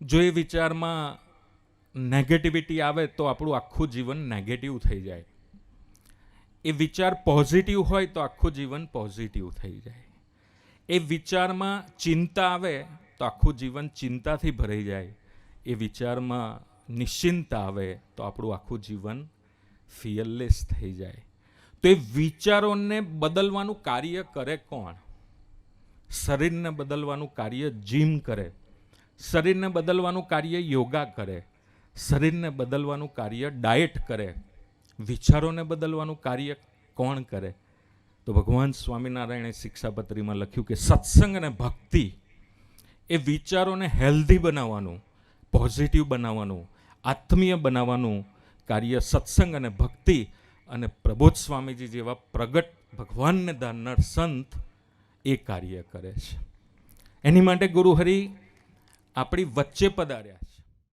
જો એ વિચારમાં નેગેટિવિટી આવે તો આપણું આખું જીવન નેગેટિવ થઈ જાય. એ વિચાર પોઝિટિવ હોય તો આખું જીવન પોઝિટિવ થઈ જાય. એ વિચારમાં ચિંતા આવે તો આખું જીવન ચિંતાથી ભરાઈ જાય. એ વિચારમાં નિશ્ચિંતા આવે તો આપણું આખું જીવન ફિયરલેસ થઈ જાય. તો એ વિચારોને બદલવાનું કાર્ય કરે કોણ? શરીરને બદલવાનું કાર્ય જીમ કરે, શરીરને બદલવાનું કાર્ય યોગા કરે, શરીરને બદલવાનું કાર્ય ડાયટ કરે. વિચારોને બદલવાનું કાર્ય કોણ કરે? તો ભગવાન સ્વામિનારાયણે શિક્ષાપત્રીમાં લખ્યું કે સત્સંગ અને ભક્તિ એ વિચારોને હેલ્ધી બનાવવાનું, પોઝિટિવ બનાવવાનું, આત્મીય બનાવવાનું કાર્ય સત્સંગ અને ભક્તિ અને પ્રબોધ સ્વામીજી જેવા પ્રગટ ભગવાનને ધારનાર સંત એ કાર્ય કરે છે. એની માટે ગુરુહરિ આપણી વચ્ચે પધાર્યા છે.